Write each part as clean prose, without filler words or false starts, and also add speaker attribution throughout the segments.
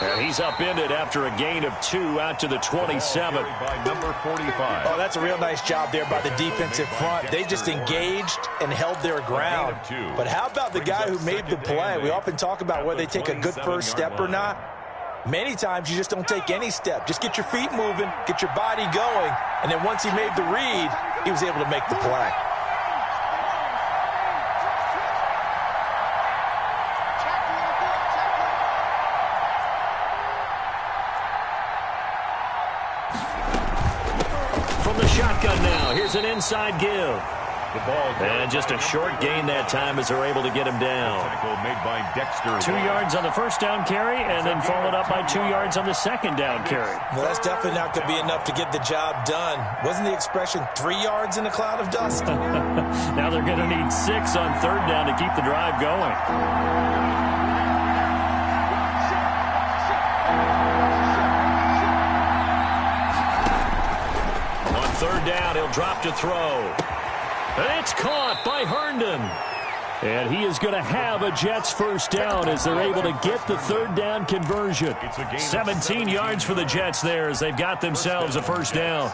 Speaker 1: And he's upended after a gain of 2 out to the 27.
Speaker 2: By number 45.
Speaker 3: Oh, that's a real nice job there by the defensive front. They just engaged and held their ground. But how about the guy who made the play? We often talk about whether they take a good first step or not. Many times you just don't take any step. Just get your feet moving, get your body going, and then once he made the read, he was able to make the play.
Speaker 1: From the shotgun now, here's an inside give.
Speaker 2: The ball
Speaker 1: and just a short gain that time as they're able to get him down.
Speaker 2: Tackle made by Dexter.
Speaker 1: 2 yards on the first down carry, and then followed up by 2 yards on the second down carry.
Speaker 3: Well, that's definitely not going to be enough to get the job done. Wasn't the expression 3 yards in a cloud of dust?
Speaker 1: Now they're going to need 6 on third down to keep the drive going. On third down, he'll drop to throw. And it's caught by Herndon. And he is going to have a Jets first down as they're able to get the third down conversion. 17 yards for the Jets there as they've got themselves a first down.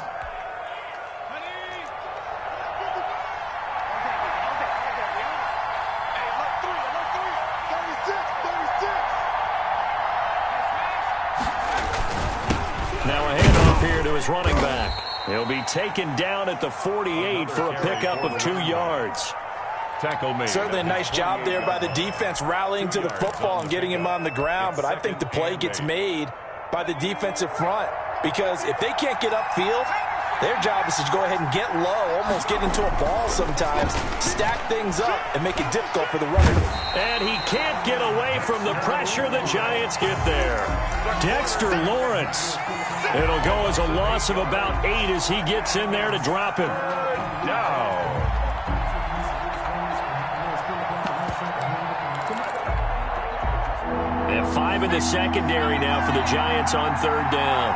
Speaker 1: Now a handoff here to his running back. He'll be taken down at the 48 for a pickup of 2 yards.
Speaker 2: Tackle made.
Speaker 3: Certainly a nice job there by the defense rallying to the football and getting him on the ground, but I think the play gets made by the defensive front because if they can't get upfield, their job is to go ahead and get low, almost get into a ball sometimes, stack things up, and make it difficult for the runner.
Speaker 1: And he can't get away from the pressure the Giants get there. Dexter Lawrence. It'll go as a loss of about 8 as he gets in there to drop him.
Speaker 2: Now.
Speaker 1: And 5 in the secondary now for the Giants on third down.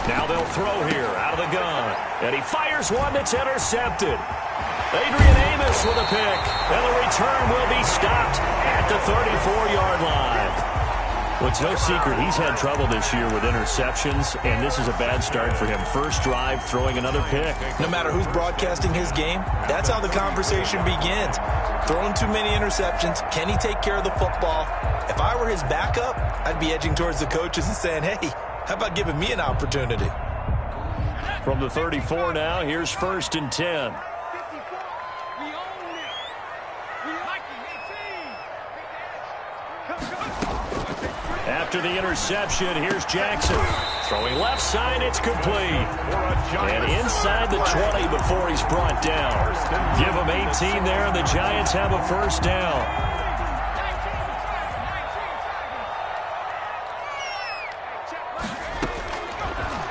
Speaker 1: Now they'll throw here out of the gun. And he fires one that's intercepted. Adrian Amos with a pick. And the return will be stopped at the 34-yard line. Well, it's no secret he's had trouble this year with interceptions, and this is a bad start for him. First drive, throwing another pick.
Speaker 3: No matter who's broadcasting his game, that's how the conversation begins. Throwing too many interceptions, can he take care of the football? If I were his backup, I'd be edging towards the coaches and saying, hey, how about giving me an opportunity?
Speaker 1: From the 34 now, here's 1st and 10. After the interception, here's Jackson. Throwing left side, it's complete. And inside the 20 before he's brought down. Give him 18 there, and the Giants have a first down.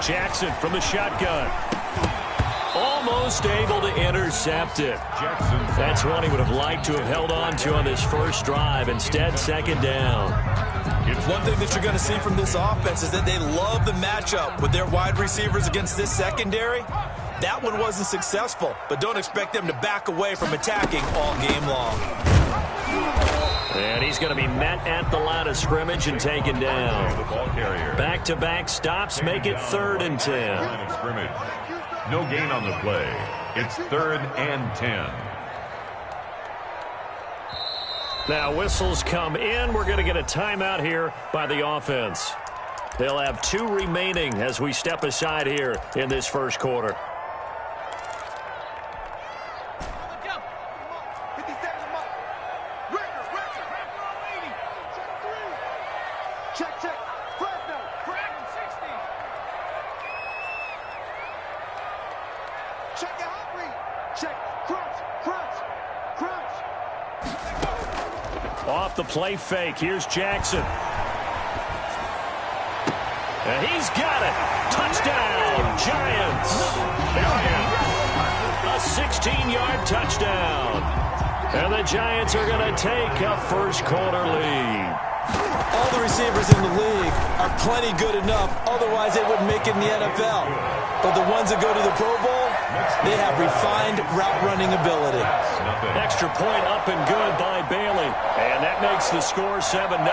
Speaker 1: Jackson from the shotgun. Almost able to intercept it. That's one he would have liked to have held on to on this first drive. Instead, second down.
Speaker 3: One thing that you're going to see from this offense is that they love the matchup with their wide receivers against this secondary. That one wasn't successful, but don't expect them to back away from attacking all game long.
Speaker 1: And he's going to be met at the line of scrimmage and taken down. Back-to-back stops make it 3rd and 10.
Speaker 2: Line of scrimmage. No gain on the play. It's 3rd and 10.
Speaker 1: Now whistles come in. We're going to get a timeout here by the offense. They'll have 2 remaining as we step aside here in this first quarter. Off the play fake, here's Jackson. And he's got it. Touchdown, Giants. A 16-yard touchdown. And the Giants are going to take a first quarter lead.
Speaker 3: All the receivers in the league are plenty good enough, otherwise they wouldn't make it in the NFL. But the ones that go to the Pro Bowl, They have refined route-running ability.
Speaker 1: Extra point up and good by Bailey. And that makes the score 7-0.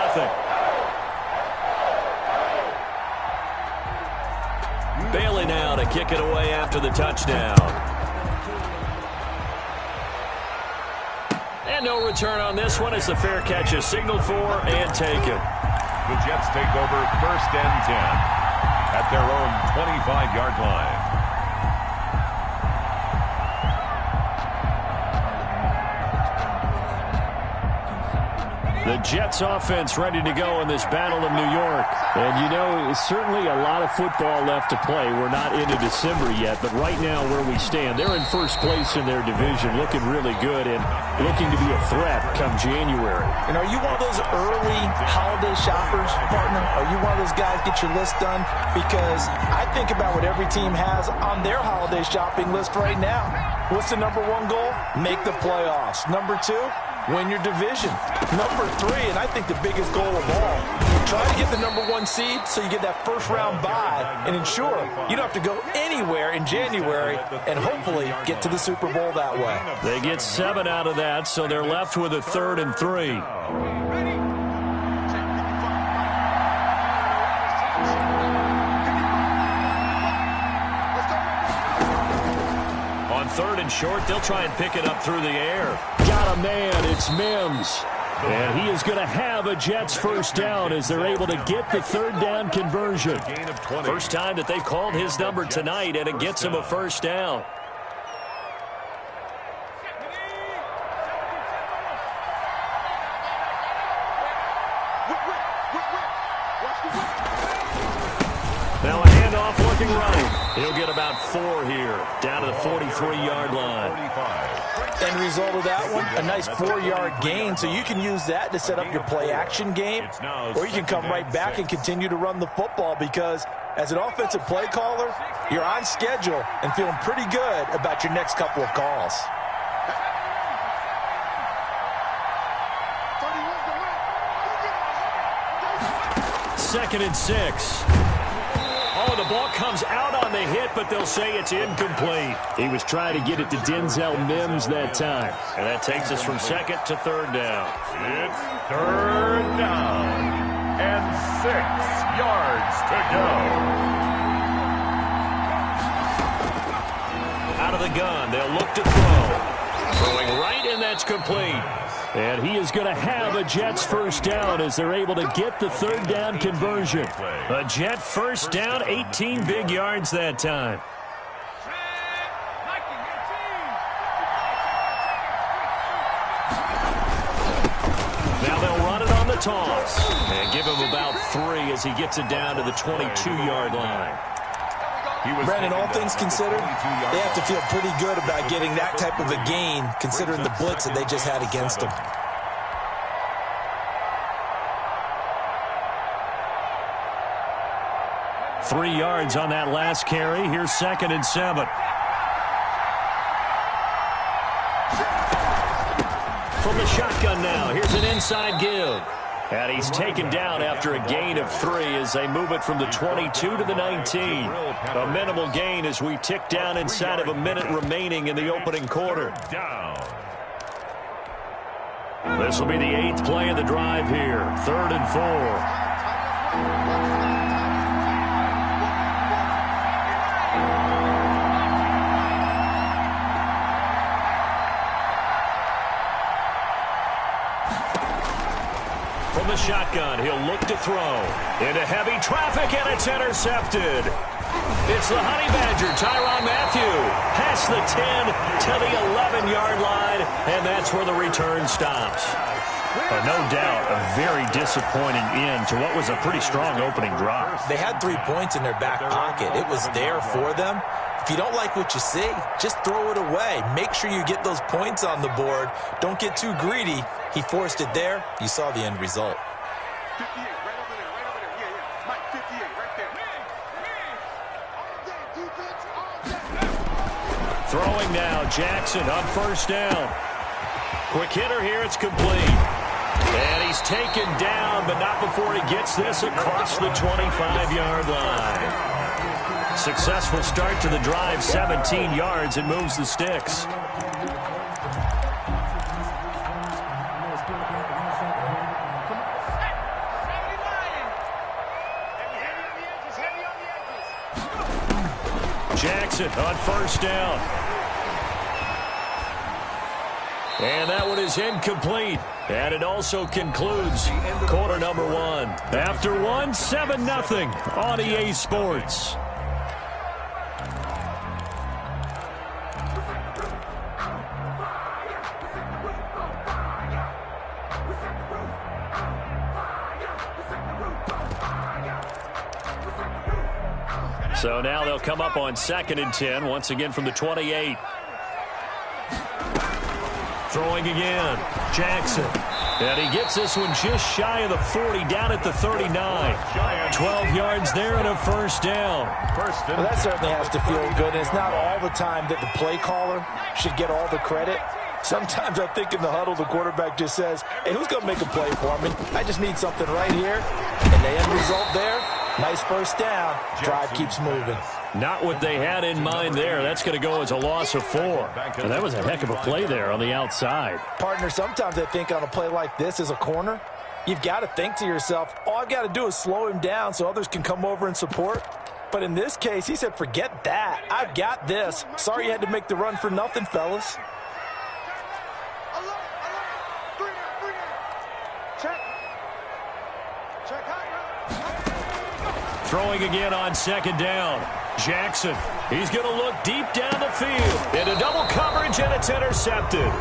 Speaker 1: Bailey now to kick it away after the touchdown. And no return on this one as the fair catch is signaled for and taken.
Speaker 2: The Jets take over 1st and 10 at their own 25-yard line.
Speaker 1: The Jets offense ready to go in this battle of New York. And, you know, certainly a lot of football left to play. We're not into December yet, but right now where we stand, they're in first place in their division, looking really good and looking to be a threat come January.
Speaker 3: And are you one of those early holiday shoppers, partner? Are you one of those guys get your list done? Because I think about what every team has on their holiday shopping list right now. What's the number one goal? Make the playoffs. Number two? Win your division. Number three, and I think the biggest goal of all, try to get the number one seed so you get that first round bye and ensure you don't have to go anywhere in January and hopefully get to the Super Bowl that way.
Speaker 1: They get 7 out of that, so they're left with a 3rd and 3. On 3rd and short, they'll try and pick it up through the air. Got a man, it's Mims. And he is going to have a Jets first down as they're able to get the 3rd down conversion. First time that they called his number tonight, and it gets him a first down. Now a handoff looking right. He'll get about 4 here, down to the 43-yard line.
Speaker 3: End result of that one, a nice 4-yard gain, so you can use that to set up your play-action game, or you can come right back and continue to run the football because as an offensive play caller, you're on schedule and feeling pretty good about your next couple of calls.
Speaker 1: Second and 6. Oh, the ball comes out on the hit, but they'll say it's incomplete. He was trying to get it to Denzel Mims that time. And that takes us from 2nd to 3rd down.
Speaker 2: It's 3rd down and 6 yards to go.
Speaker 1: Out of the gun, they'll look to throw. Throwing right, and that's complete. And he is going to have a Jets first down as they're able to get the 3rd down conversion. A Jet first down, 18 big yards that time. Now they'll run it on the toss and give him about 3 as he gets it down to the 22-yard line.
Speaker 3: Brandon, all things considered, they have to feel pretty good about getting that type of a gain considering the blitz that they just had against them.
Speaker 1: Three yards on that last carry. Here's 2nd and 7. From the shotgun now, here's an inside give. And he's taken down after a gain of 3 as they move it from the 22 to the 19. A minimal gain as we tick down inside of a minute remaining in the opening quarter. This will be the 8th play of the drive here. 3rd and 4. From the shotgun, he'll look to throw. Into heavy traffic, and it's intercepted. It's the Honey Badger, Tyrann Mathieu. Past the 10 to the 11-yard line, and that's where the return stops. No doubt, a very disappointing end to what was a pretty strong opening drive.
Speaker 3: They had 3 points in their back pocket. It was there for them. If you don't like what you see, just throw it away. Make sure you get those points on the board. Don't get too greedy. He forced it there. You saw the end result.
Speaker 4: 58, right over there, right over there. Yeah. Mike, 58, right there.
Speaker 1: Throwing now, Jackson on first down. Quick hitter here, it's complete. And he's taken down, but not before he gets this across the 25-yard line. Successful start to the drive, 17 yards, and moves the sticks. Jackson on first down. And that one is incomplete. And it also concludes quarter number one. After one, 7-0 on EA Sports. So now they'll come up on 2nd and 10, once again from the 28. Throwing again, Jackson. And he gets this one just shy of the 40, down at the 39. 12 yards there and a first down.
Speaker 3: Well, that certainly has to feel good. And it's not all the time that the play caller should get all the credit. Sometimes I think in the huddle, the quarterback just says, hey, who's going to make a play for me? I just need something right here. And the end result there, nice first down. Drive keeps moving.
Speaker 1: Not what they had in mind there. That's going to go as a loss of 4. And that was a heck of a play there on the outside.
Speaker 3: Partner, sometimes I think on a play like this as a corner, you've got to think to yourself, all I've got to do is slow him down so others can come over and support. But in this case, he said, forget that. I've got this. Sorry you had to make the run for nothing, fellas.
Speaker 1: Throwing again on 2nd down. Jackson, he's going to look deep down the field. Into double coverage, and it's intercepted.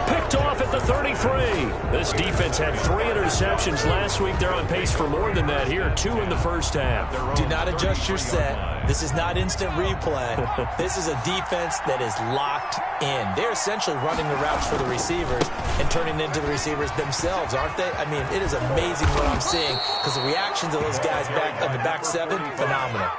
Speaker 1: Picked off at the 33. This defense had 3 interceptions last week. They're on pace for more than that here. 2 in the first half.
Speaker 3: Do not adjust your set. This is not instant replay. This is a defense that is locked in. They're essentially running the routes for the receivers and turning into the receivers themselves, aren't they? I mean, it is amazing what I'm seeing because the reactions of those guys back in the back 7, phenomenal.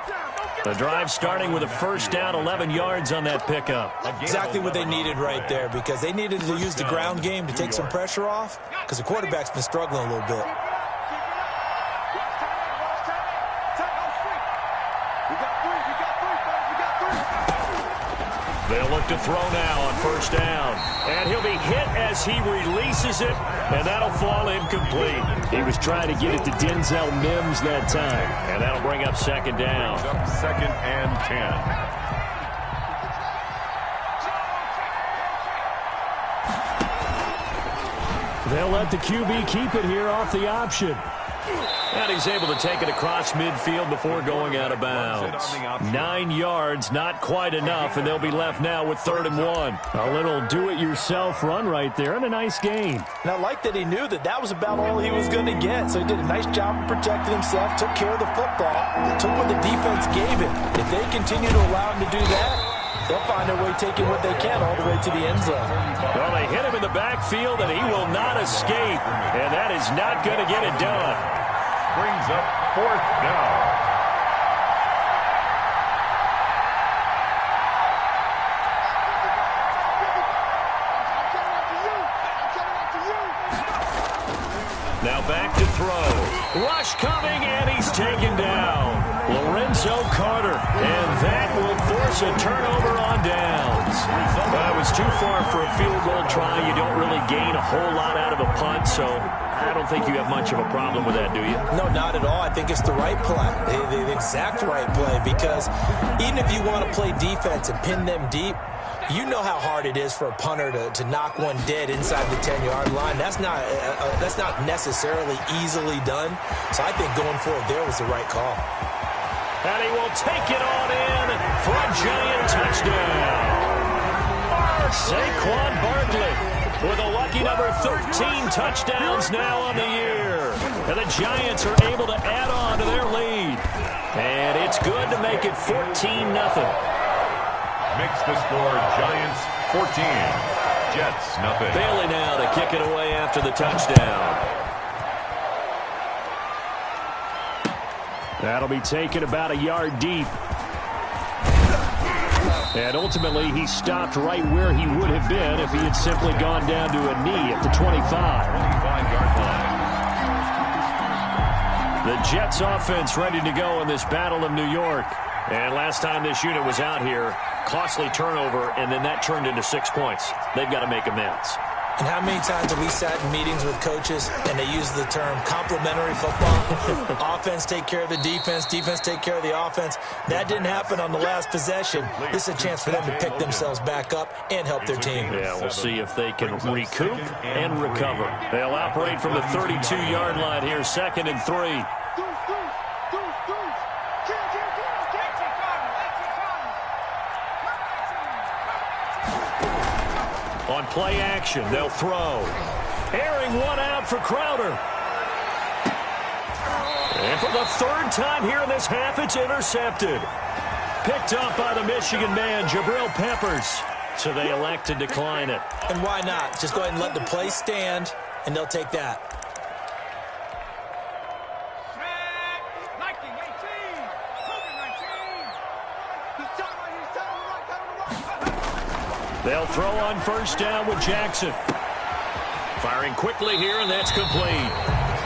Speaker 1: The drive starting with a first down, 11 yards on that pickup.
Speaker 3: Exactly what they needed right there because they needed to use the ground game to take some pressure off because the quarterback's been struggling a little bit.
Speaker 1: They'll look to throw now on first down. And he'll be hit as he releases it, and that'll fall incomplete. He was trying to get it to Denzel Mims that time, and that'll bring up 2nd down.
Speaker 2: 2nd and 10.
Speaker 1: They'll let the QB keep it here off the option. And he's able to take it across midfield before going out of bounds. 9 yards, not quite enough, and they'll be left now with 3rd and 1. A little do-it-yourself run right there, and a nice gain.
Speaker 3: And I like that he knew that that was about all he was going to get, so he did a nice job of protecting himself, took care of the football, took what the defense gave him. If they continue to allow him to do that, they'll find their way taking what they can all the way to the end zone.
Speaker 1: Well, they hit him in the backfield, and he will not escape, and that is not going to get it done.
Speaker 2: Brings up 4th down.
Speaker 1: Now back to throw. Rush coming, and he's taken down. Lorenzo Carter, and that will force a turnover on downs. Well, it was too far for a field goal try. You don't really gain a whole lot out of a punt, so I don't think you have much of a problem with that, do you?
Speaker 3: No, not at all. I think it's the right play, the exact right play, because even if you want to play defense and pin them deep, you know how hard it is for a punter to knock one dead inside the 10-yard line. That's not necessarily easily done. So I think going for it there was the right call.
Speaker 1: And he will take it on in for a giant touchdown. Saquon Barkley with a lucky number 13 touchdowns now on the year. And the Giants are able to add on to their lead. And it's good to make it 14-0.
Speaker 2: Makes the score Giants 14, Jets nothing.
Speaker 1: Bailey now to kick it away after the touchdown. That'll be taken about a yard deep. And ultimately, he stopped right where he would have been if he had simply gone down to a knee at the 25.
Speaker 2: 25-yard line.
Speaker 1: The Jets offense ready to go in this Battle of New York. And last time this unit was out here, costly turnover, and then that turned into 6 points. They've got to make amends.
Speaker 3: And how many times have we sat in meetings with coaches and they use the term complementary football? Offense take care of the defense, defense take care of the offense. That didn't happen on the last possession. This is a chance for them to pick themselves back up and help their team.
Speaker 1: Yeah, we'll see if they can recoup and recover. They'll operate from the 32-yard line here, 2nd and 3. On play action, they'll throw. Airing one out for Crowder. And for the 3rd time here in this half, it's intercepted. Picked up by the Michigan man, Jabril Peppers. So they elect to decline it.
Speaker 3: And why not? Just go ahead and let the play stand, and they'll take that.
Speaker 1: They'll throw on 1st down with Jackson. Firing quickly here, and that's complete.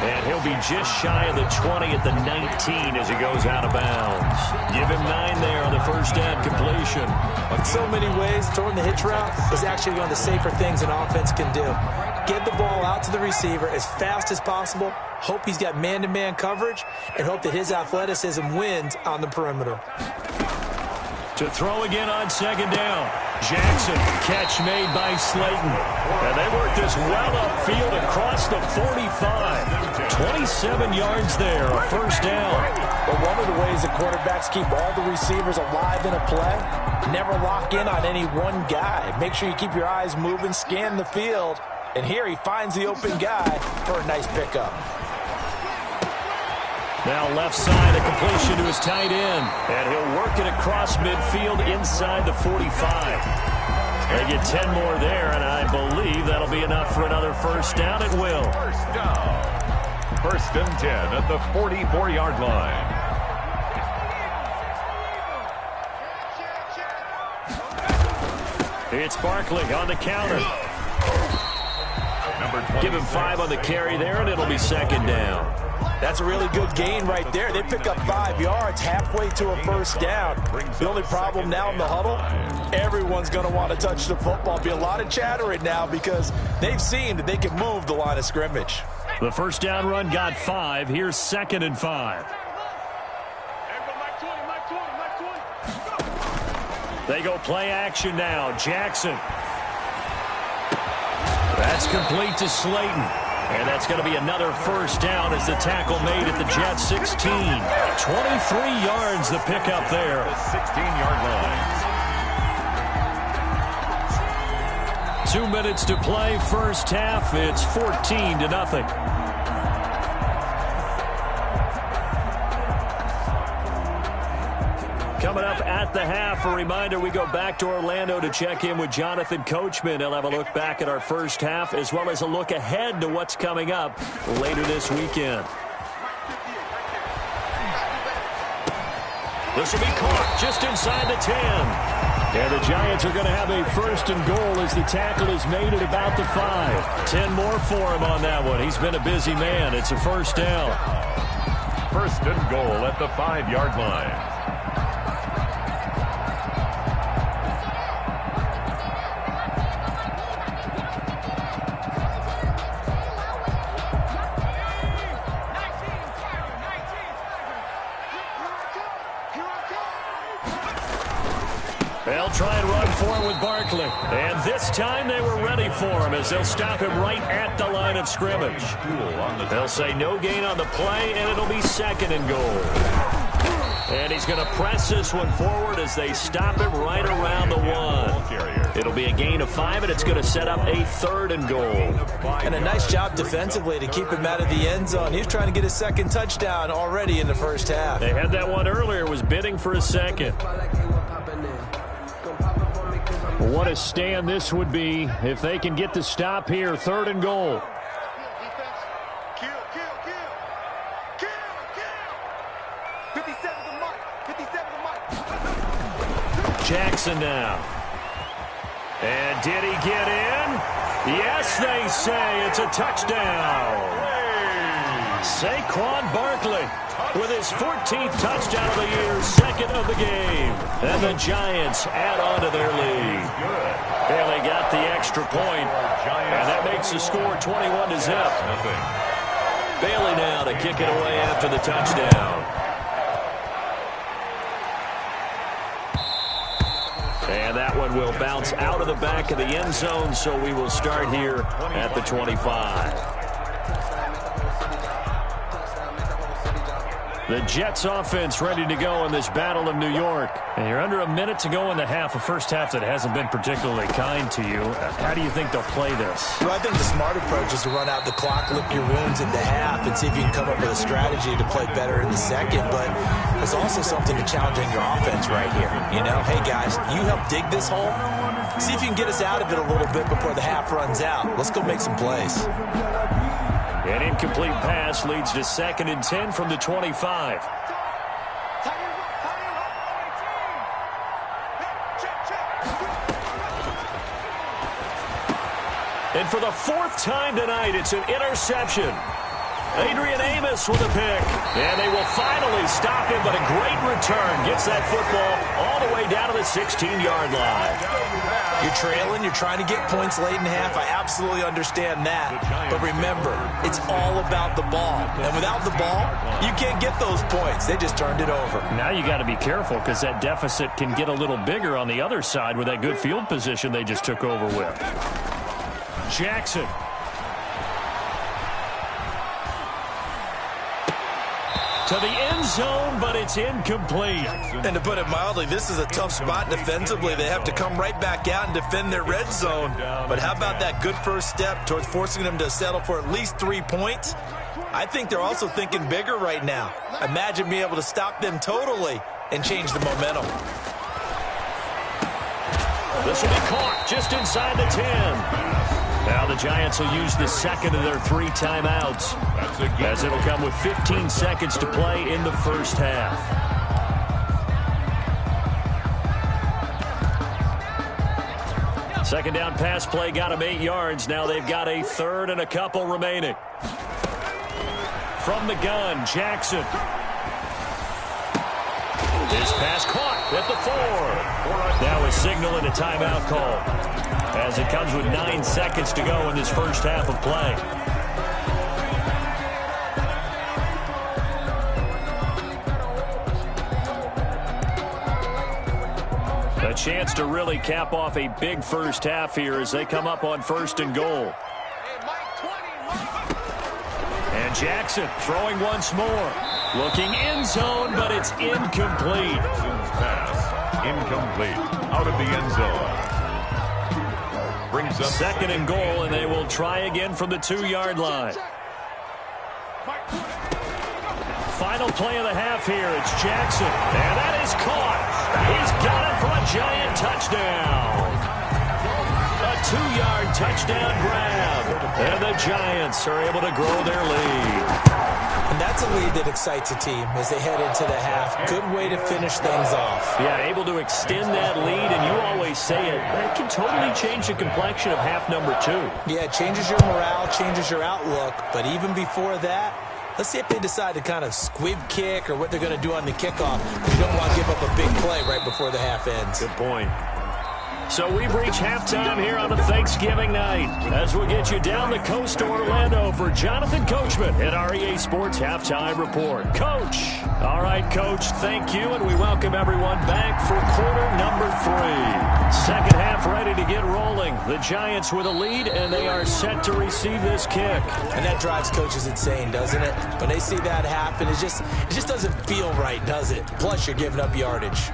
Speaker 1: And he'll be just shy of the 20 at the 19 as he goes out of bounds. Give him 9 there on the 1st down completion.
Speaker 3: In so many ways, throwing the hitch route is actually one of the safer things an offense can do. Get the ball out to the receiver as fast as possible, hope he's got man-to-man coverage, and hope that his athleticism wins on the perimeter.
Speaker 1: To throw again on 2nd down. Jackson, catch made by Slayton. And they work this well upfield across the 45. 27 yards there, a 1st down.
Speaker 3: But one of the ways the quarterbacks keep all the receivers alive in a play, never lock in on any one guy. Make sure you keep your eyes moving, scan the field. And here he finds the open guy for a nice pickup.
Speaker 1: Now left side, a completion to his tight end. And he'll work it across midfield inside the 45. They get 10 more there, and I believe that'll be enough for another 1st down. It will.
Speaker 2: 1st down. 1st and 10 at the 44-yard line.
Speaker 1: It's Barkley on the counter. Give him 5 on the carry there, and it'll be 2nd down.
Speaker 3: That's a really good gain right there. They pick up 5 yards halfway to a 1st down. The only problem now in the huddle, everyone's going to want to touch the football. Be a lot of chattering now because they've seen that they can move the line of scrimmage.
Speaker 1: The 1st down run got 5. Here's 2nd and 5. They go play action now. Jackson. That's complete to Slayton. And that's going to be another 1st down as the tackle made at the Jets 16. 23 yards the pickup there.
Speaker 2: The 16-yard line.
Speaker 1: 2 minutes to play, 1st half. It's 14-0. Coming up at the half, a reminder, we go back to Orlando to check in with Jonathan Coachman. He'll have a look back at our 1st half as well as a look ahead to what's coming up later this weekend. This will be caught just inside the 10. And the Giants are going to have a 1st and goal as the tackle is made at about the 5. 10 more for him on that one. He's been a busy man. It's a 1st down.
Speaker 2: 1st and goal at the 5-yard line.
Speaker 1: They'll try and run for it with Barkley. And this time they were ready for him as they'll stop him right at the line of scrimmage. They'll say no gain on the play, and it'll be 2nd and goal. And he's going to press this one forward as they stop him right around the 1. It'll be a gain of 5, and it's going to set up a 3rd and goal.
Speaker 3: And a nice job defensively to keep him out of the end zone. He was trying to get his 2nd touchdown already in the 1st half.
Speaker 1: They had that one earlier, was bidding for a 2nd. What a stand this would be if they can get the stop here. 3rd and goal.
Speaker 4: Kill. 57 the mark. 57 the mark.
Speaker 1: Jackson now. And did he get in? Yes, they say it's a touchdown. Saquon Barkley with his 14th touchdown of the year, second of the game. And the Giants add on to their lead. Bailey got the extra point, and that makes the score 21-0. Bailey now to kick it away after the touchdown. And that one will bounce out of the back of the end zone, so we will start here at the 25. The Jets offense ready to go in this battle of New York. And you're under a minute to go in the half, a first half that hasn't been particularly kind to you. How do you think they'll play this?
Speaker 3: Well, I think the smart approach is to run out the clock, lick your wounds in the half, and see if you can come up with a strategy to play better in the second. But there's also something to challenging your offense right here. You know, hey, guys, you help dig this hole. See if you can get us out of it a little bit before the half runs out. Let's go make some plays.
Speaker 1: An incomplete pass leads to 2nd and 10 from the 25. And for the 4th time tonight, it's an interception. Adrian Amos with a pick. And they will finally stop him, but a great return. Gets that football all the way down to the 16-yard line.
Speaker 3: You're trailing. You're trying to get points late in half. I absolutely understand that. But remember, it's all about the ball. And without the ball, you can't get those points. They just turned it over.
Speaker 1: Now you got to be careful because that deficit can get a little bigger on the other side with that good field position they just took over with. Jackson. To the end zone, but it's incomplete.
Speaker 3: And to put it mildly, this is a tough spot defensively. They have to come right back out and defend their red zone. But how about that good first step towards forcing them to settle for at least 3 points? I think they're also thinking bigger right now. Imagine being able to stop them totally and change the momentum.
Speaker 1: This will be caught just inside the 10. Now the Giants will use the second of their 3 timeouts, as it'll come with 15 seconds to play in the first half. Second down pass play got them 8 yards. Now they've got a 3rd and a couple remaining. From the gun, Jackson. This pass caught at the 4. Now a signal and a timeout call, as it comes with 9 seconds to go in this first half of play. A chance to really cap off a big first half here as they come up on 1st and goal. And Jackson throwing once more. Looking end zone, but it's incomplete.
Speaker 2: Pass incomplete. Out of the end zone. Brings up
Speaker 1: 2nd and goal, and they will try again from the 2-yard line. Final play of the half here. It's Jackson, and that is caught. He's got it for a Giant touchdown. A 2-yard touchdown grab, and the Giants are able to grow their lead.
Speaker 3: And that's a lead that excites a team as they head into the half. Good way to finish things off.
Speaker 1: Yeah, able to extend that lead, and you always say it, that can totally change the complexion of half number 2.
Speaker 3: Yeah, it changes your morale, changes your outlook. But even before that, let's see if they decide to kind of squib kick or what they're going to do on the kickoff. You don't want to give up a big play right before the half ends.
Speaker 1: Good point. So we've reached halftime here on a Thanksgiving night as we get you down the coast to Orlando for Jonathan Coachman at our EA Sports Halftime Report. Coach. All right, Coach, thank you, and we welcome everyone back for quarter number 3. Second half ready to get rolling. The Giants with a lead, and they are set to receive this kick.
Speaker 3: And that drives coaches insane, doesn't it? When they see that happen, it just doesn't feel right, does it? Plus, you're giving up yardage.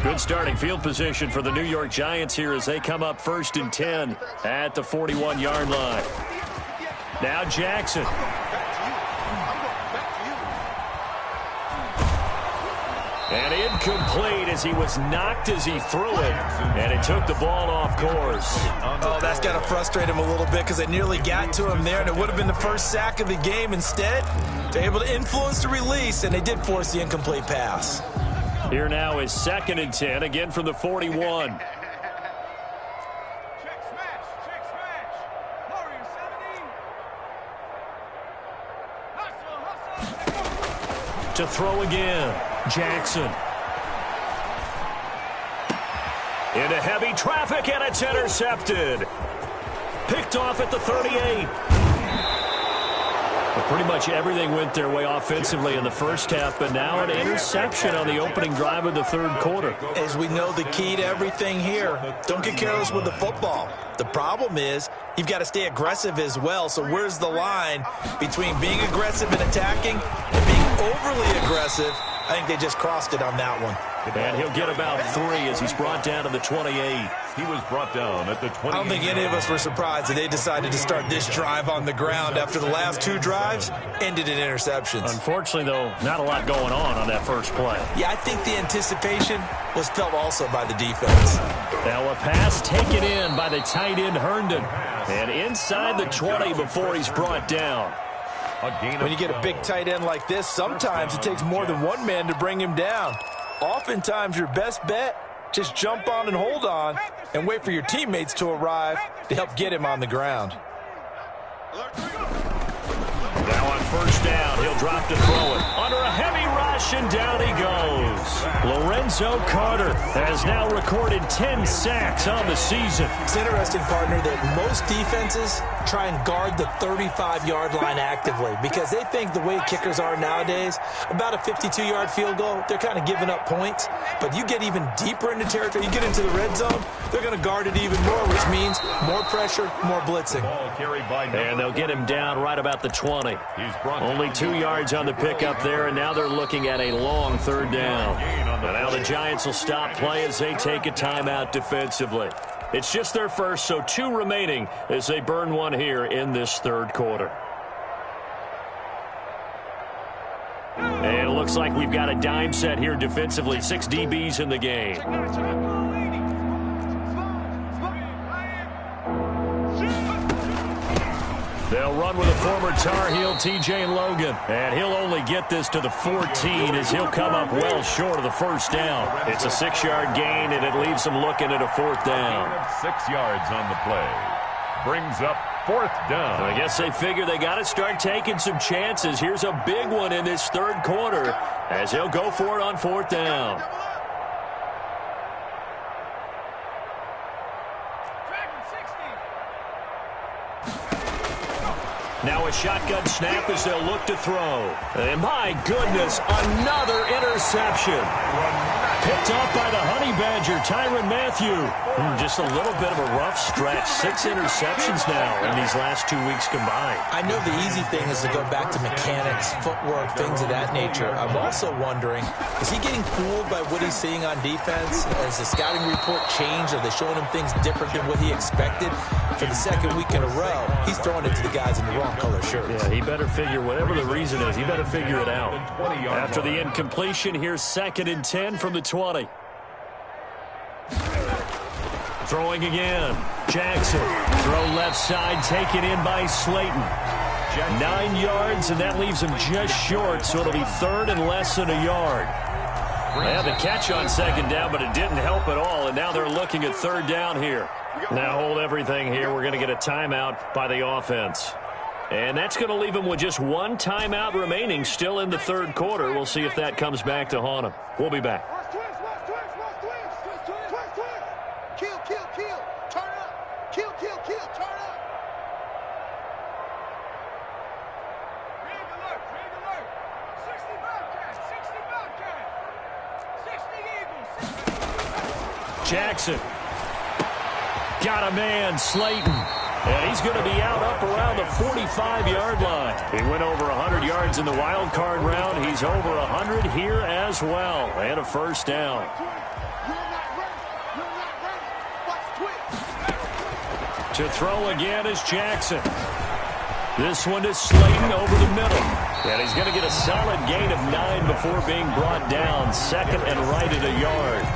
Speaker 1: Good starting field position for the New York Giants here as they come up 1st and 10 at the 41-yard line. Now Jackson. And incomplete as he was knocked as he threw it, and it took the ball off course.
Speaker 3: Oh, that's got to frustrate him a little bit because they nearly got to him there, and it would have been the first sack of the game. Instead, they're able to influence the release, and they did force the incomplete pass.
Speaker 1: Here now is 2nd and 10, again from the 41. To throw again, Jackson. Into heavy traffic, and it's intercepted. Picked off at the 38. But pretty much everything went their way offensively in the first half, but now an interception on the opening drive of the third quarter.
Speaker 3: As we know, the key to everything here, don't get careless with the football. The problem is you've got to stay aggressive as well. So where's the line between being aggressive and attacking and being overly aggressive? I think they just crossed it on that one.
Speaker 1: And he'll get about 3 as he's brought down to the 28.
Speaker 2: He was brought down at the 28.
Speaker 3: I don't think any of us were surprised that they decided to start this drive on the ground after the last 2 drives ended in interceptions.
Speaker 1: Unfortunately, though, not a lot going on that first play.
Speaker 3: Yeah, I think the anticipation was felt also by the defense.
Speaker 1: Now a pass taken in by the tight end Herndon. And inside the 20 before he's brought down.
Speaker 3: When you get a big tight end like this, sometimes it takes more than one man to bring him down. Oftentimes, your best bet, just jump on and hold on and wait for your teammates to arrive to help get him on the ground.
Speaker 1: Now on first down, he'll drop to throw it. Under a heavy rush, and down he goes. Lorenzo Carter has now recorded 10 sacks on the season.
Speaker 3: It's interesting, partner, that most defenses try and guard the 35-yard line actively because they think the way kickers are nowadays, about a 52-yard field goal, they're kind of giving up points. But you get even deeper into territory, you get into the red zone, they're going to guard it even more, which means more pressure, more blitzing.
Speaker 1: And they'll get him down right about the 20. Only 2 yards on the pickup there, and now they're looking at a long third down. And now the Giants will stop play as they take a timeout defensively. It's just their first, so 2 remaining as they burn one here in this third quarter. And it looks like we've got a dime set here defensively. 6 DBs in the game. They'll run with a former Tar Heel, T.J. Logan. And he'll only get this to the 14 as he'll come up well short of the first down. It's a 6-yard gain, and it leaves them looking at a 4th down.
Speaker 2: 6 yards on the play. Brings up 4th down.
Speaker 1: I guess they figure they got to start taking some chances. Here's a big one in this third quarter as he'll go for it on 4th down. Now a shotgun snap as they'll look to throw. And my goodness, another interception. Picked off by the Honey Badger, Tyrann Mathieu. Just a little bit of a rough stretch. 6 interceptions now in these last 2 weeks combined.
Speaker 3: I know the easy thing is to go back to mechanics, footwork, things of that nature. I'm also wondering, is he getting fooled by what he's seeing on defense? Has the scouting report changed? Are they showing him things different than what he expected? For the second week in a row, he's throwing it to the guys in the wrong color shirts.
Speaker 1: Yeah, he better figure, whatever the reason is, he better figure it out. After the incompletion, here's 2nd and 10 from the 20. Throwing again. Jackson. Throw left side, taken in by Slayton. 9 yards, and that leaves him just short, so it'll be 3rd and less than a yard. They had the catch on 2nd down, but it didn't help at all, and now they're looking at 3rd down here. Now hold everything here. We're going to get a timeout by the offense. And that's going to leave them with just 1 timeout remaining still in the third quarter. We'll see if that comes back to haunt them. We'll be back.
Speaker 4: Kill, kill, kill. Turn up. Kill, kill, kill. Turn up. Rig alert. Rig alert. 60 Bobcats. 60 Bobcats. 60 Eagles.
Speaker 1: Jackson. Got a man, Slayton. And he's going to be out up around the 45-yard line. He went over 100 yards in the wild card round. He's over 100 here as well. And a first down. To throw again is Jackson. This one is Slayton over the middle. And he's going to get a solid gain of 9 before being brought down. 2nd and right at a yard.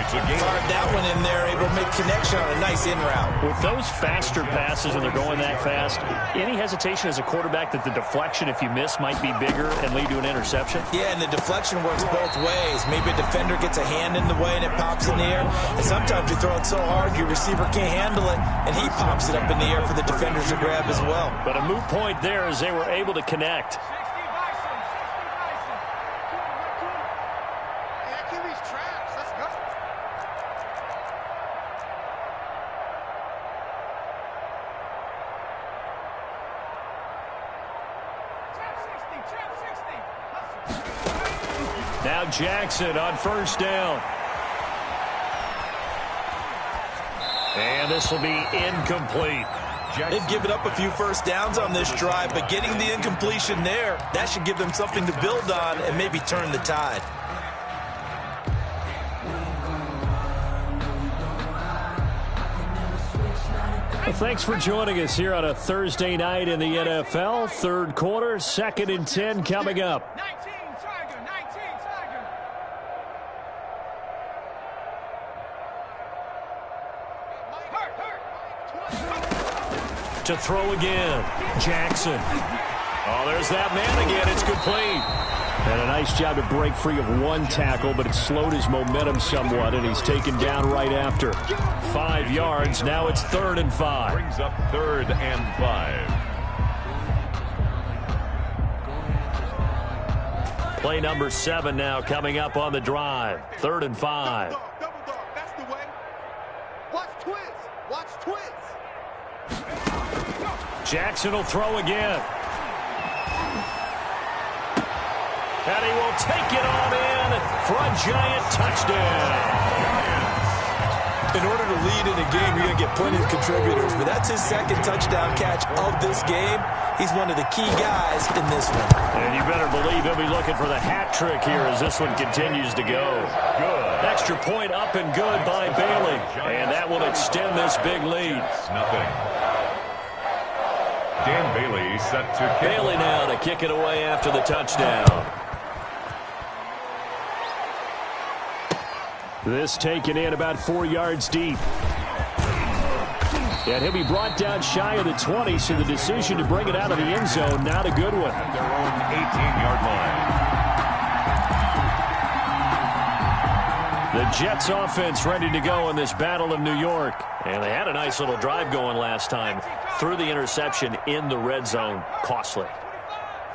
Speaker 3: Fired that one in there, able to make connection on a nice in route.
Speaker 1: With those faster passes and they're going that fast, any hesitation as a quarterback that the deflection, if you miss, might be bigger and lead to an interception?
Speaker 3: Yeah, and the deflection works both ways. Maybe a defender gets a hand in the way and it pops in the air. And sometimes you throw it so hard your receiver can't handle it, and he pops it up in the air for the defenders to grab as well.
Speaker 1: But a moot point there as they were able to connect. Now Jackson on first down. And this will be incomplete.
Speaker 3: They've given up a few first downs on this drive, but getting the incompletion there, that should give them something to build on and maybe turn the tide.
Speaker 1: Well, thanks for joining us here on a Thursday night in the NFL. Third quarter, 2nd and 10 coming up. To throw again, Jackson. Oh, there's that man again. It's complete. And a nice job to break free of one tackle, but it slowed his momentum somewhat, and he's taken down right after. 5 yards. Now it's 3rd and 5.
Speaker 2: Brings up 3rd and 5.
Speaker 1: Play number 7 now coming up on the drive. 3rd and 5.
Speaker 4: Double dog. That's the way. Watch twist. Watch twist.
Speaker 1: Jackson will throw again. And he will take it on in for a giant touchdown.
Speaker 3: In order to lead in a game, you're going to get plenty of contributors, but that's his 2nd touchdown catch of this game. He's one of the key guys in this one.
Speaker 1: And you better believe he'll be looking for the hat trick here as this one continues to go.
Speaker 2: Good.
Speaker 1: Extra point up and good by Bailey. And that will extend this big lead.
Speaker 2: Nothing. Dan Bailey set to kick.
Speaker 1: Bailey now to kick it away after the touchdown. This taken in about 4 yards deep. And he'll be brought down shy of the 20, so the decision to bring it out of the end zone, not a good one.
Speaker 2: At their own 18-yard line.
Speaker 1: The Jets offense ready to go in this battle of New York. And they had a nice little drive going last time. Threw the interception in the red zone. Costly.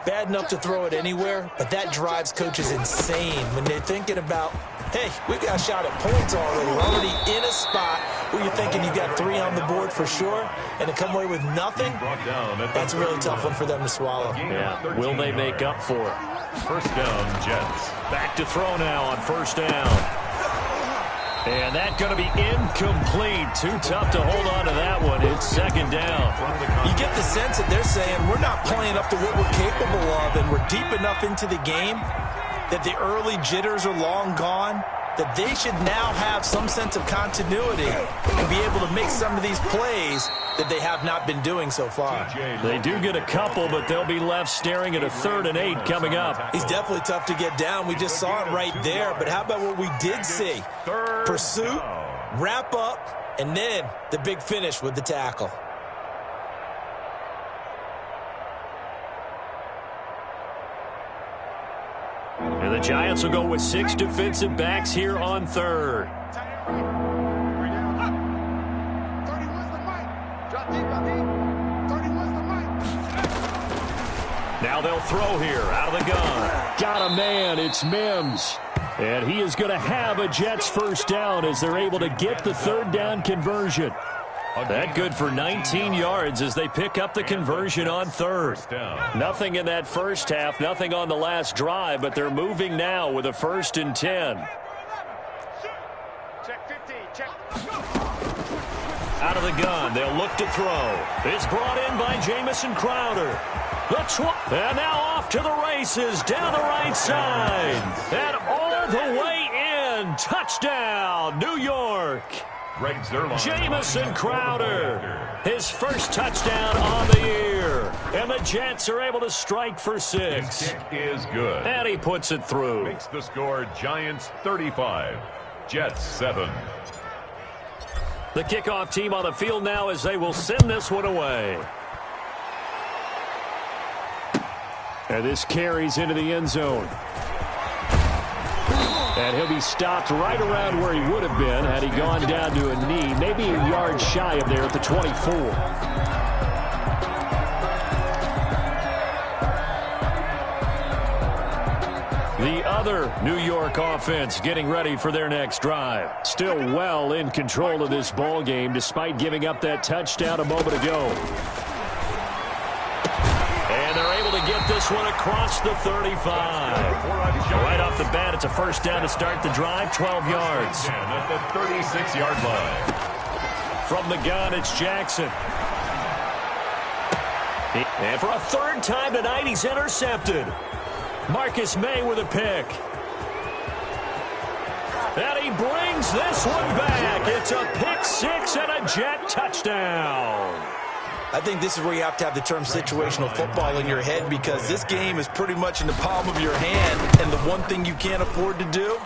Speaker 3: Bad enough to throw it anywhere, but that drives coaches insane when they're thinking about, hey, we've got a shot at points already. We're already in a spot where you're thinking you've got 3 on the board for sure, and to come away with nothing, that's a really tough one for them to swallow.
Speaker 1: Yeah, will they make up for it?
Speaker 2: First down, Jets.
Speaker 1: Back to throw now on first down. And that's going to be incomplete. Too tough to hold on to that one. It's 2nd down.
Speaker 3: You get the sense that they're saying we're not playing up to what we're capable of, and we're deep enough into the game that the early jitters are long gone, that they should now have some sense of continuity and be able to make some of these plays that they have not been doing so far.
Speaker 1: They do get a couple, but they'll be left staring at a 3rd and 8 coming up.
Speaker 3: He's definitely tough to get down. We just saw it right there. But how about what we did see? Pursuit, wrap up, and then the big finish with the tackle.
Speaker 1: And the Giants will go with 6 defensive backs here on 3rd. Now they'll throw here out of the gun. Got a man. It's Mims. And he is going to have a Jets first down as they're able to get the 3rd down conversion. That good for 19 yards as they pick up the conversion on 3rd. Nothing in that first half, nothing on the last drive, but they're moving now with a 1st and 10. Out of the gun, they'll look to throw. It's brought in by Jamison Crowder. And now off to the races down the right side. And all the way in. Touchdown, New York. Jamison Crowder, his first touchdown on the year. And the Jets are able to strike for 6.
Speaker 2: His kick is good.
Speaker 1: And he puts it through.
Speaker 2: Makes the score Giants 35, Jets 7.
Speaker 1: The kickoff team on the field now as they will send this one away. And this carries into the end zone. And he'll be stopped right around where he would have been had he gone down to a knee, maybe a yard shy of there at the 24. The other New York offense getting ready for their next drive. Still well in control of this ball game despite giving up that touchdown a moment ago. And they're able to get this this one across the 35. Right off the bat, it's a first down to start the drive, 12 yards.
Speaker 2: At the 36-yard line.
Speaker 1: From the gun, it's Jackson. And for a third time tonight, he's intercepted. Marcus May with a pick. And he brings this one back. It's a pick six and a Jet touchdown.
Speaker 3: I think this is where you have to have the term situational football in your head, because this game is pretty much in the palm of your hand, and the one thing you can't afford to do,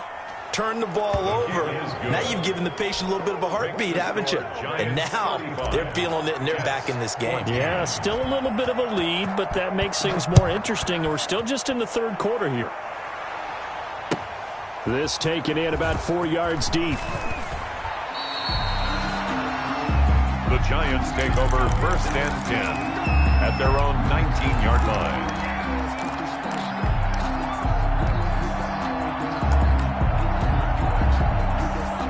Speaker 3: turn the ball over. Now you've given the patient a little bit of a heartbeat, haven't you? And now they're feeling it, and they're back in this game.
Speaker 1: Yeah, still a little bit of a lead, but that makes things more interesting, and we're still just in the third quarter here. This taken in about 4 yards deep.
Speaker 2: The Giants take over 1st and 10 at their own 19-yard line.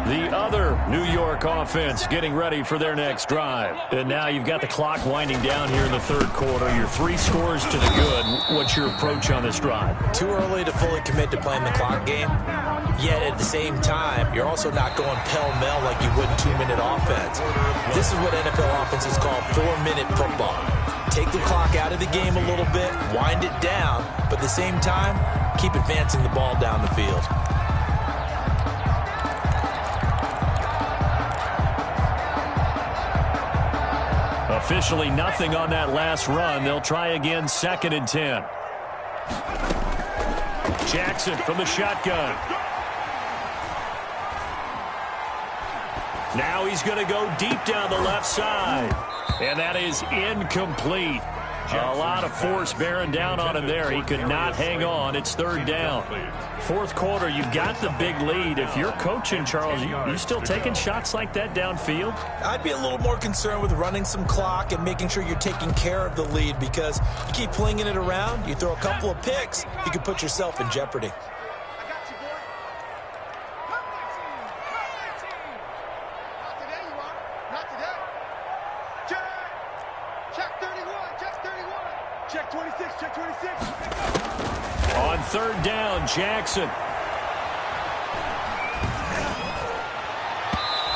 Speaker 1: The other New York offense getting ready for their next drive. And now you've got the clock winding down here in the third quarter. You're 3 scores to the good. What's your approach on this drive?
Speaker 3: Too early to fully commit to playing the clock game. Yet at the same time, you're also not going pell-mell like you would in 2-minute offense. This is what NFL offenses call 4-minute football. Take the clock out of the game a little bit, wind it down, but at the same time, keep advancing the ball down the field.
Speaker 1: Officially nothing on that last run. They'll try again, 2nd and 10. Jackson from the shotgun. Now he's going to go deep down the left side. And that is incomplete. A lot of force bearing down on him there. He could not hang on. It's 3rd down. 4th quarter, you've got the big lead. If you're coaching, Charles, you still taking shots like that downfield?
Speaker 3: I'd be a little more concerned with running some clock and making sure you're taking care of the lead, because you keep flinging it around, you throw a couple of picks, you could put yourself in jeopardy.
Speaker 1: On 3rd down, Jackson.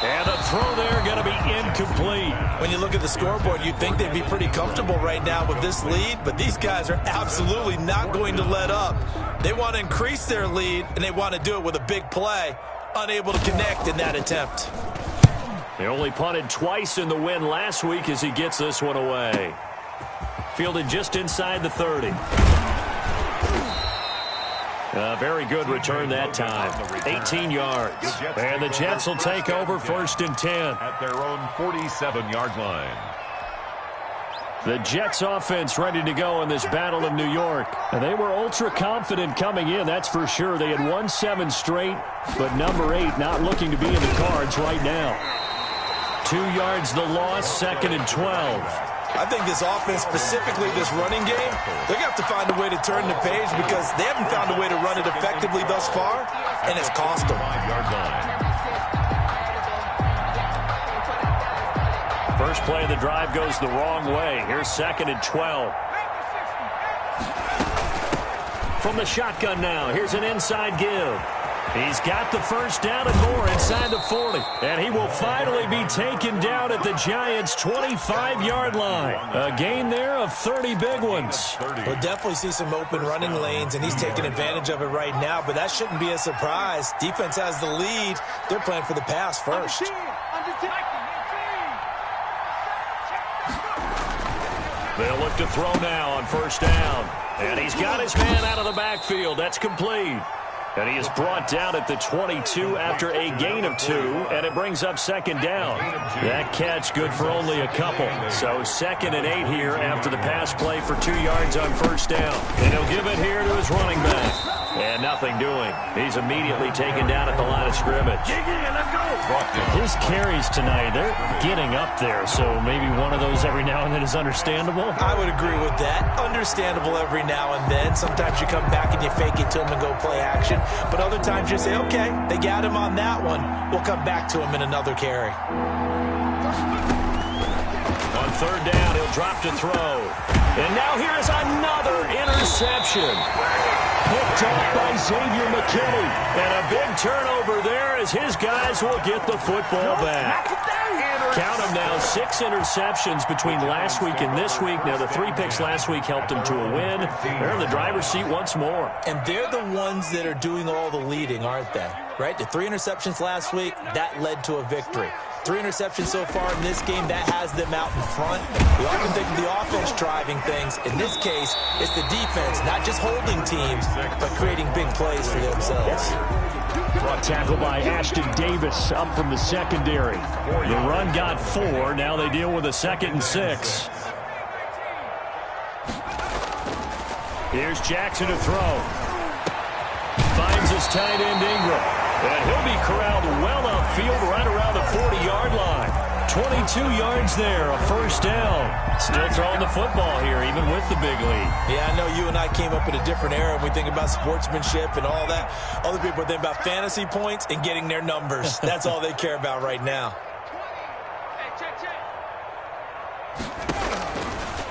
Speaker 1: And the throw there going to be incomplete.
Speaker 3: When you look at the scoreboard, you'd think they'd be pretty comfortable right now with this lead, but these guys are absolutely not going to let up. They want to increase their lead, and they want to do it with a big play. Unable to connect in that attempt.
Speaker 1: They only punted twice in the win last week as he gets this one away. Fielded just inside the 30. A very good return that time. 18 yards. And the Jets will take over 1st and 10.
Speaker 2: At their own 47-yard line.
Speaker 1: The Jets offense ready to go in this battle of New York. And they were ultra confident coming in, that's for sure. They had won 7 straight, but number 8 not looking to be in the cards right now. 2 yards the loss, 2nd and 12.
Speaker 3: I think this offense, specifically this running game, they're going to have to find a way to turn the page, because they haven't found a way to run it effectively thus far, and it's cost them.
Speaker 2: 5-yard line.
Speaker 1: First play of the drive goes the wrong way. Here's 2nd and 12. From the shotgun now, here's an inside give. He's got the first down and more inside the 40. And he will finally be taken down at the Giants' 25-yard line. A gain there of 30 big ones.
Speaker 3: We'll definitely see some open running lanes, and he's taking advantage of it right now, but that shouldn't be a surprise. Defense has the lead. They're playing for the pass first.
Speaker 1: They'll look to throw now on 1st down. And he's got his man out of the backfield. That's complete. And he is brought down at the 22 after a gain of 2, and it brings up 2nd down. That catch good for only a couple. So 2nd and 8 here after the pass play for 2 yards on 1st down. And he'll give it here to his running back. And nothing doing. He's immediately taken down at the line of scrimmage. His carries tonight, they're getting up there, so maybe one of those every now and then is understandable.
Speaker 3: I would agree with that. Understandable every now and then. Sometimes you come back and you fake it to him and go play action. But other times you say, okay, they got him on that one. We'll come back to him in another carry.
Speaker 2: On
Speaker 1: third down, he'll drop to throw. And now here is another interception. Picked up by Xavier McKinney. And a big turnover there as his guys will get the football back. Count them now, 6 interceptions between last week and this week. Now, the 3 picks last week helped them to a win. They're in the driver's seat once more.
Speaker 3: And they're the ones that are doing all the leading, aren't they? Right? The 3 interceptions last week, that led to a victory. 3 interceptions so far in this game, that has them out in front. We often think of the offense driving things. In this case, it's the defense, not just holding teams, but creating big plays for themselves.
Speaker 1: Brought tackle by Ashton Davis up from the secondary. The run got 4. Now they deal with a 2nd and 6. Here's Jackson to throw. Finds his tight end Ingram. And he'll be corralled well upfield right around the 40-yard line. 22 yards there, a first down. Still throwing the football here, even with the big lead.
Speaker 3: Yeah, I know you and I came up in a different era and we think about sportsmanship and all that. Other people think about fantasy points and getting their numbers. That's all they care about right now.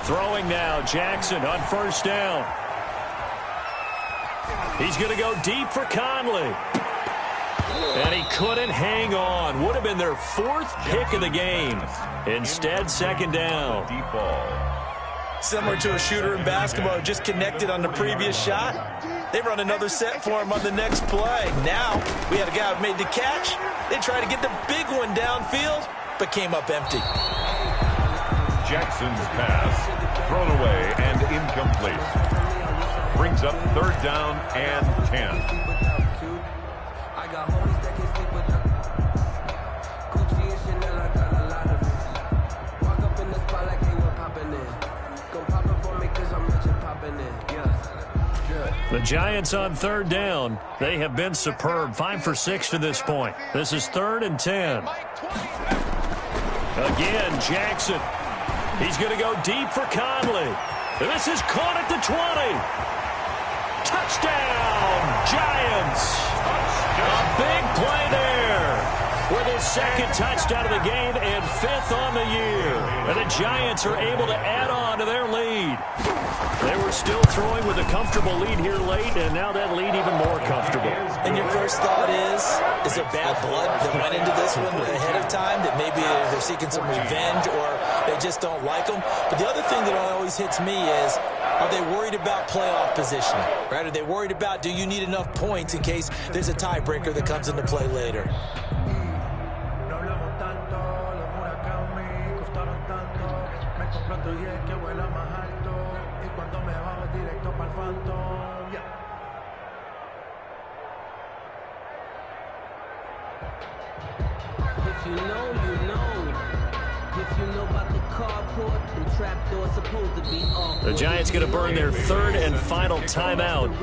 Speaker 1: Throwing now, Jackson on first down. He's going to go deep for Conley. And he couldn't hang on. Would have been their 4th pick of the game. Instead, 2nd down.
Speaker 3: Similar to a shooter in basketball who just connected on the previous shot. They run another set for him on the next play. Now, we had a guy who made the catch. They tried to get the big one downfield, but came up empty.
Speaker 2: Jackson's pass thrown away and incomplete. Brings up 3rd down and 10.
Speaker 1: The Giants on 3rd down. They have been superb. 5 for 6 to this point. This is 3rd and 10. Again, Jackson. He's going to go deep for Conley. This is caught at the 20. Touchdown, Giants. A big play there with his 2nd touchdown of the game and 5th on the year. And the Giants are able to add on to their lead. They were still throwing with a comfortable lead here late, and now that lead even more comfortable.
Speaker 3: And your first thought is there bad blood that went into this one ahead of time, that maybe they're seeking some revenge or they just don't like them? But the other thing that always hits me is, are they worried about playoff positioning? Right? Are they worried about, do you need enough points in case there's a tiebreaker that comes into play later?
Speaker 5: If you know, you know. If you know about the carport and trapdoor supposed to be off.
Speaker 1: The Giants going to burn their 3rd and final timeout.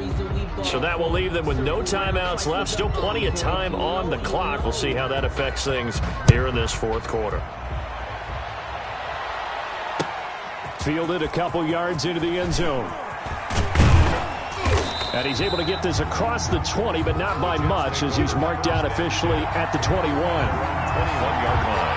Speaker 1: So that will leave them with no timeouts left. Still plenty of time on the clock. We'll see how that affects things here in this 4th quarter. Fielded a couple yards into the end zone. And he's able to get this across the 20, but not by much, as he's marked down officially at the 21.
Speaker 2: 21-yard line.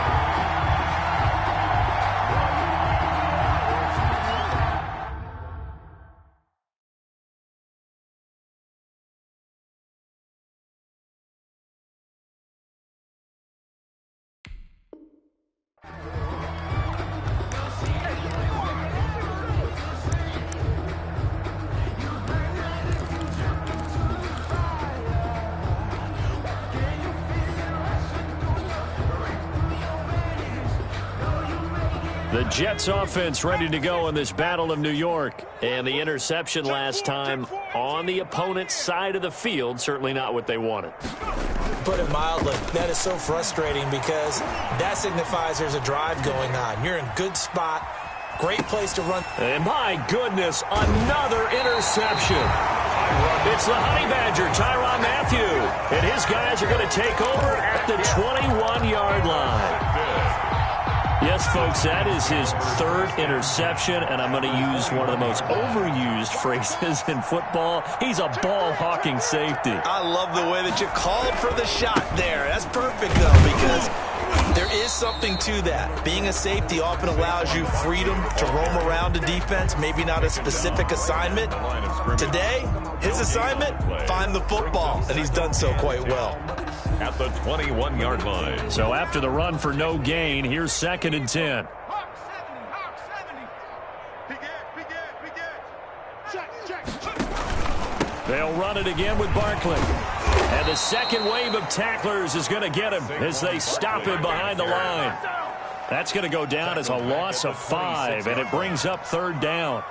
Speaker 1: The Jets offense ready to go in this Battle of New York. And the interception last time on the opponent's side of the field, certainly not what they wanted.
Speaker 3: Put it mildly, that is so frustrating because that signifies there's a drive going on. You're in a good spot, great place to run.
Speaker 1: And my goodness, another interception. It's the Honey Badger, Tyrann Mathieu. And his guys are going to take over at the 21-yard line. Yes, folks, that is his 3rd interception, and I'm going to use one of the most overused phrases in football. He's a ball-hawking safety.
Speaker 3: I love the way that you called for the shot there. That's perfect, though, because There is something to that. Being a safety often allows you freedom to roam around a defense, maybe not a specific assignment. Today, his assignment, find the football, and he's done so quite well.
Speaker 2: At the 21-yard line.
Speaker 1: So after the run for no gain, here's 2nd and 10. They'll run it again with Barkley. And the second wave of tacklers is going to get him as they stop him behind the line. That's going to go down as a loss of 5, and it brings up 3rd down.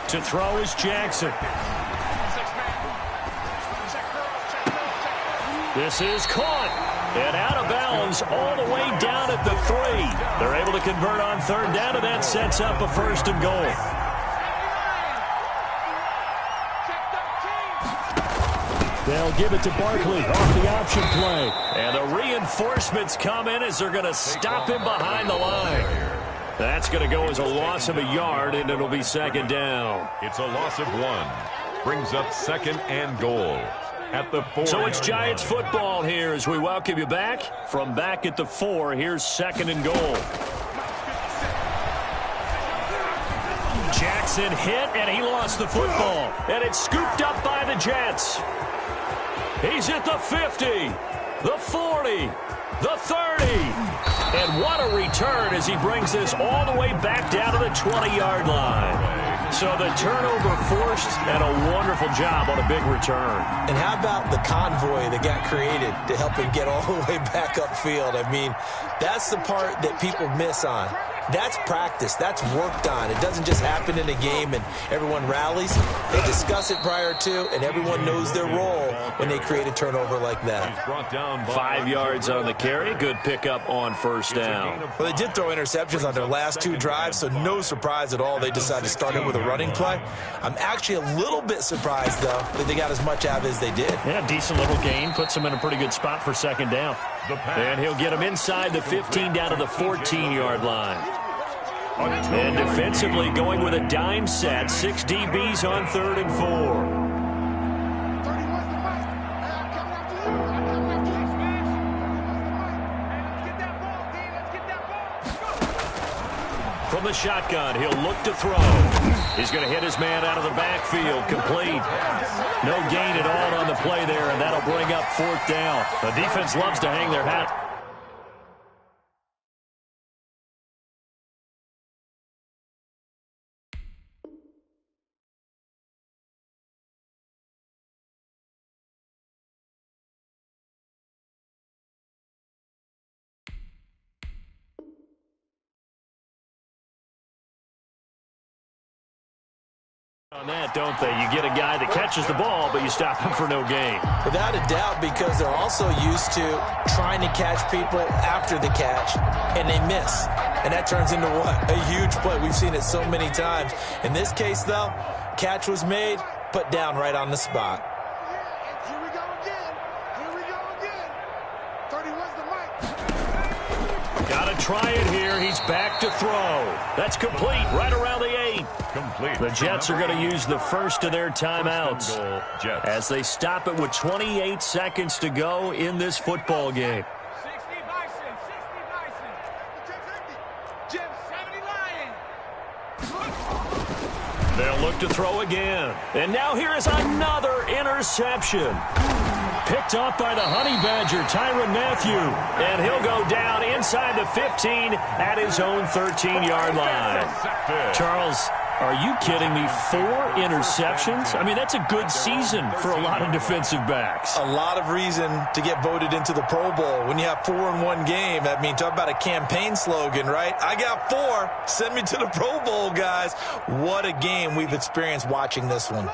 Speaker 1: To throw is Jackson. This is caught and out of bounds all the way down at the 3. They're able to convert on 3rd down, and that sets up a 1st and goal. They'll give it to Barkley off the option play. And the reinforcements come in as they're going to stop him behind the line. That's going to go as a loss of a yard, and it'll be 2nd down.
Speaker 2: It's a loss of 1. Brings up 2nd and goal at the 4.
Speaker 1: So it's Giants football here as we welcome you back. From back at the 4, here's 2nd and goal. Jackson hit, and he lost the football. And it's scooped up by the Jets. He's at the 50, the 40, the 30. And what a return as he brings this all the way back down to the 20-yard line. So the turnover forced, and a wonderful job on a big return.
Speaker 3: And how about the convoy that got created to help him get all the way back upfield? I mean, that's the part that people miss on. That's practice. That's worked on. It doesn't just happen in a game and everyone rallies. They discuss it prior to, and everyone knows their role when they create a turnover like that.
Speaker 1: 5 yards on the carry. Good pickup on 1st down.
Speaker 3: Well, they did throw interceptions on their last 2 drives, so no surprise at all they decided to start in with a running play. I'm actually a little bit surprised, though, that they got as much out of it as they did.
Speaker 1: Yeah, decent little gain. Puts them in a pretty good spot for 2nd down. And he'll get them inside the 15 down to the 14-yard line. And defensively going with a dime set. 6 DBs on 3rd and 4. From the shotgun, he'll look to throw. He's going to hit his man out of the backfield. Complete. No gain at all on the play there, and that'll bring up 4th down. The defense loves to hang their hat. On that, don't they? You get a guy that catches the ball, but you stop him for no gain.
Speaker 3: Without a doubt, because they're also used to trying to catch people after the catch, and they miss. And that turns into what? A huge play. We've seen it so many times. In this case, though, catch was made, put down right on the spot.
Speaker 4: Here we go again. Here we go again. 31's the mic.
Speaker 1: Got to try it here. He's back to throw. That's complete right around the 8.
Speaker 2: Complete.
Speaker 1: The Jets are going to use the first of their timeouts as they stop it with 28 seconds to go in this football game.
Speaker 4: 60 Bison. 60 Bison. 70 Lion.
Speaker 1: They'll look to throw again. And now here is another interception. Picked off by the Honey Badger, Tyrann Mathieu. And he'll go down inside the 15 at his own 13-yard line. Charles, are you kidding me? 4 interceptions? I mean, that's a good season for a lot of defensive backs.
Speaker 3: A lot of reason to get voted into the Pro Bowl. When you have 4 in one game, I mean, talk about a campaign slogan, right? I got 4. Send me to the Pro Bowl, guys. What a game we've experienced watching this one.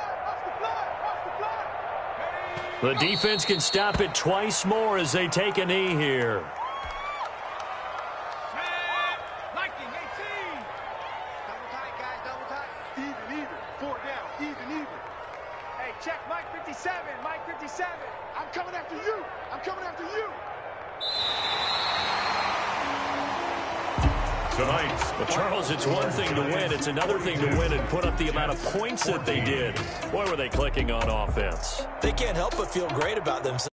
Speaker 1: The defense can stop it twice more as they take a knee here.
Speaker 4: check, Mike 57, Mike 57. I'm coming after you. I'm coming after you.
Speaker 2: Tonight's
Speaker 1: Well, Charles, it's one thing to win. It's another thing to win and put up the amount of points that they did. Boy, were they clicking on offense.
Speaker 3: They can't help but feel great about themselves.